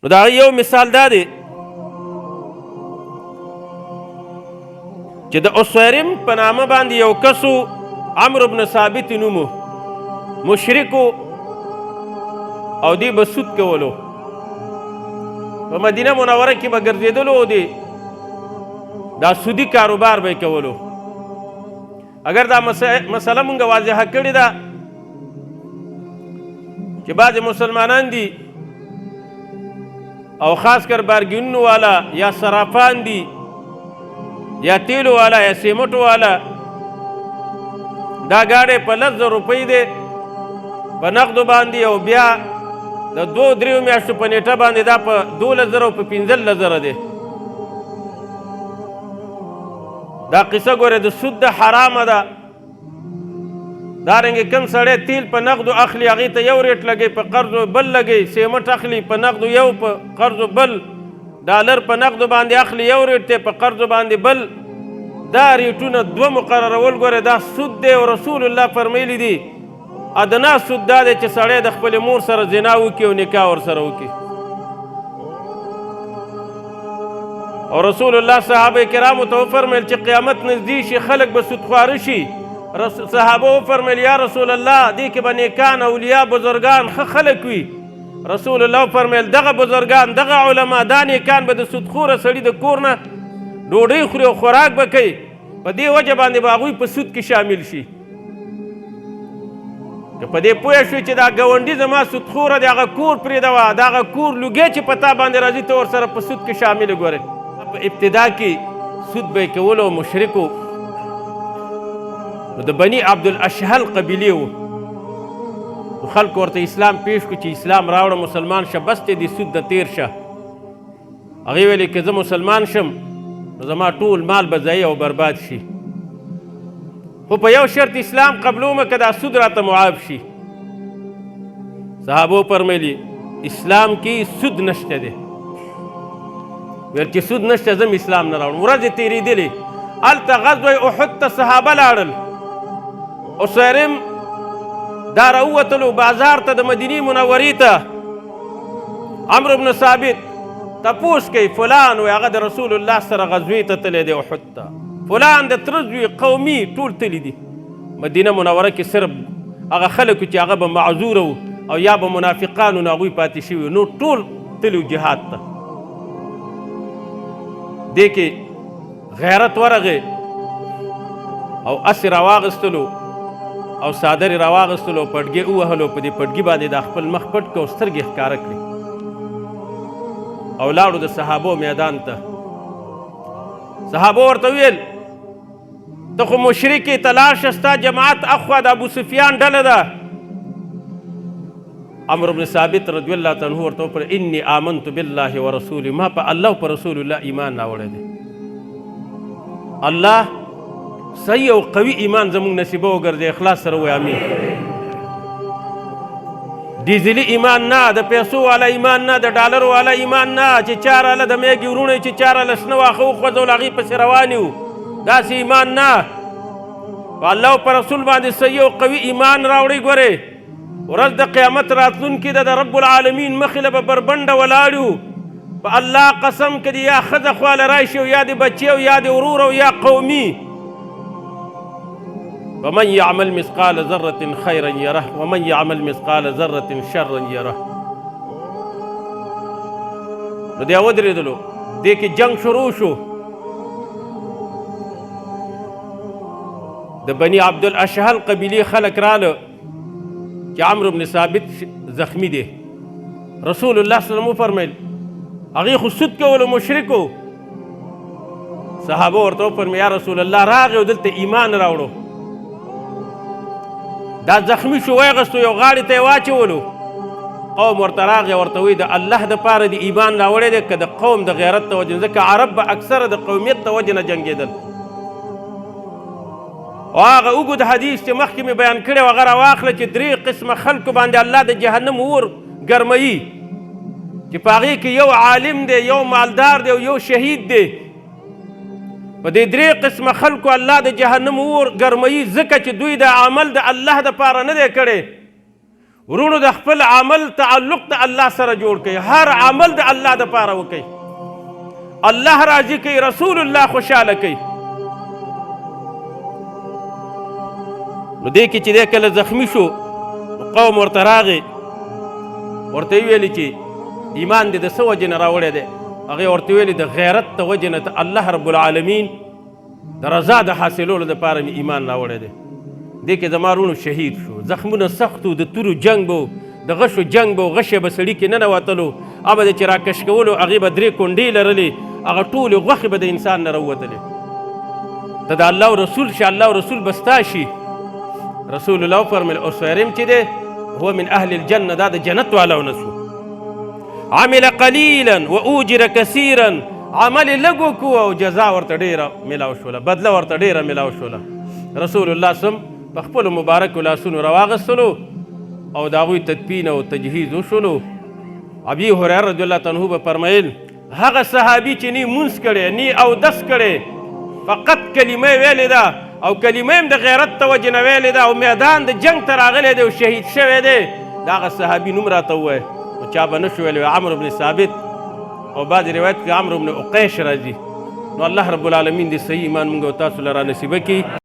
نو د هغه یو مثال دا دی چې د اسویرم په نامه باندې یو کس و عمرو بن ثابت نوم و مشرک و او دی به سود کولو په مدینه منوره کې به ګرځېدلو او دی دا سودي کاروبار به یې کولو. اگر دا مسله مونږ واضحه کړې ده چې بعضې مسلمانان دي او خاص کر بارګینونو والا یا صرافان دي یا تیلو والا یا سیمټو والا دا گاڑی په 100,000 روپۍ دی په نقدو باندې او بیا د 2-3 میاشتو په نیټه باندې دا په 12,000 او په 15,000 دی. دا قصه ګوره د سود د حرامه ده. دارنګې کم سړی تیل په نقدو اخلي هغې ته یو ریټ لګوي په قرضو بل لګوي، سیمټ اخلي په نقدو یو په قرضو بل، ډالر په نقدو باندې اخلي یو ریټ دی په قرضو باندې بل. دا ریټونه 2 مقررول ګوره دا سود دی او رسول الله فرمیلی دي ادنا سود دا دی چې سړی د خپلې مور سره زنا وکړي او نکاح ورسره وکړي. او رسول الله صحابه کرامو ته وفرمیل چې قیامت نږدې شي خلک به سودخواره شي. صحابه وفرمیل یا رسول الله دې کې به نیکان اولیا بزرگان ښه خلک وي. رسول الله وفرمیل دغه بزرگان دغه علما دا نیکان به د سودخوره سړي د کور نه ډوډۍ خوري او خوراک به کوي، په دې وجه باندې به هغوی په سود کې شامل شي. که په دې پوه شوي چې دا ګاونډي زما سودخوره دی هغه کور پرېږدوه، د هغه کور لوګی چې په تا باندې راځي ته ورسره په سود کې شامل ګورې. په ابتدا کې سود به یې کولو مشرکو نو د بني عبدالاشهل قبیلې وو. نو خلکو ورته اسلام پیش کړو چې اسلام راوړه مسلمان شه بس دی د سود د تیر شه. هغې ویلې که زه مسلمان شم نو زما ټول مال به ضایع او برباد شي، خو په یو شرط اسلام قبلومه که دا سود راته معاف شي. صحابو فرمیلي اسلام کې سود نشته دی. ویل چې سود نشته زه اسلام نه راوړم. ورځې تېرېدلې هلته غزوه احد ته صحابه لاړل. اسیرم دا راووتلو بازار ته د مدینې منورې ته. عمرو بن ثابت تپوس کوي فلان وی هغه د رسول الله سره غزوې ته تللی دی احد ته، فلان د تره زوی قومي ټول تلي دي. مدینه منوره کې صرف هغه خلک چې هغه به معذوره وو او یا به منافقان نو هغوی پاتې شوي نو ټول تلي وو جهاد ته. دې کې غیرت ورغې او اسې راواغېستلو او څادرې راواغېستلو او پټګې ووهلو. په دې پټګي باندې دا خپل مخ پټ کړه او سترګې ښکاره کړې او لاړو د صحابو میدان ته. صحابو ورته ویل ته خو مشرک یې، ته لاړ شه ستا جماعت اخوا د ابو سفیان ډله ده. عمرو بن ثابت رضی الله تعالی عنه ورته وکړه انی آمنت بالله ورسوله، ما په الله او په رسول الله ایمان راوړی دی. الله صحیح او قوي ایمان زموږ نصیبه وګرځي. اخلاص سره وایي امین. ډیزلي ایمان نه، د پیسو والا ایمان نه، د ډالرو والا ایمان نه چې چا راله د میږې وروڼه چې چا راله شنه واښه وخوځول هغې پسې روان یو، داسې ایمان نه. په الله او په رسول باندې صحیح او قوي ایمان راوړئ. ګورئ ورځ د قیامت راتلونکې ده، د رب العالمین مخې له به بربنډه ولاړ یو. په الله قسم که دې یا ښځه خواله راشي او یا د بچې او یا د ورور او یا قومي. ومن يعمل مثقال ذرة خيرا يره ومن يعمل مثقال ذرة شرا يره. نو دی ودرېدلو، دې کې جنگ شروع شو. د بني عبدالاشهل قبیلې خلک راله چې عمرو بن ثابت زخمی دی. رسول الله صلی الله علیه وسلم وفرمیل هغې خو سود کولو مشرکو. صحابه ورته وفرمیل یا رسول الله راغی او دلته ایمان راوړو. دا زخمی شو ویغستو یو غاړې ته یې واچولو. قوم ورته راغی ورته وایي د الله دپاره د ایمان راوړی دی که د قوم د غیرت د وجې نه، ځکه عرب به اکثره د قومیت د وجې نه جنګېدل. او هغه اوږد حدیث چې مخکې مې بیان کړی و هغه راواخله چې 3 قسمه خلکو باندې الله د جهنم اور ګرموي چې په هغې کې یو عالم دی، یو مالدار دی او یو شهید دی. په دې 3 قسمه خلکو الله د جهنم اور ګرموي ځکه چې دوی د عمل د الله دپاره نه دی کړی. ورونو د خپل عمل تعلق د الله سره جوړ کړئ. هر عمل د الله دپاره وکئ. الله راضي کوي، رسول الله خوشحاله کوي. نو دې کې چې دی کله زخمی شو قوم ورته راغی، ورته یې ویلي چې ایمان دې د څه وجې نه راوړی دی؟ هغې ورته ویلي د غیرت د وجې نه الله رب العالمین د رضا د حاصلولو دپاره مې ایمان راوړی دی. دې کې زما وروڼو شهید شو. زخمونه سخت وو، د تورو جنګ به و، د غشو جنګ به و، غشې به سړي کې ننوتلو، هغه به د چې راکش کولو هغې به 3 کونډې لرلې، هغه ټولې غوښې به د انسان نه راووتلې. ته د الله رسول شي، الله رسول به ستا شي. رسول الله وفرمیل اسویرم چې دی هو من اهل الجنه، دا د جنت والاو نه سو. عمل قلیلا و اوجر کثیرا، عمل لږ وکړو او جزا ورته ډېره میلاو شوله، بدله ورته ډېره میلاو شوله. رسول الله سم په خپلو مبارکو لاسونو راواغستلو او د هغوی تدفین او تجهیز وشولو. ابي هريره رضی الله عنه به فرمیل هغه صحابي چې نی مونځ کړی نی اودس کړی، فقط کلمه ویلې ده او کلمه هم د غیرت ته وجې نه ویلې ده او میدان د جنګ ته راغلی دی او شهید شوی دی، د هغه صحابي نوم راته ووایه. خو چا به نه شو ویلی، عمرو بن ثابت او بعضې روایت کې عمرو بن عقیش راځي. نو الله رب العالمین دې صحیح ایمان مونږ او تاسو له را نصیبه کړي.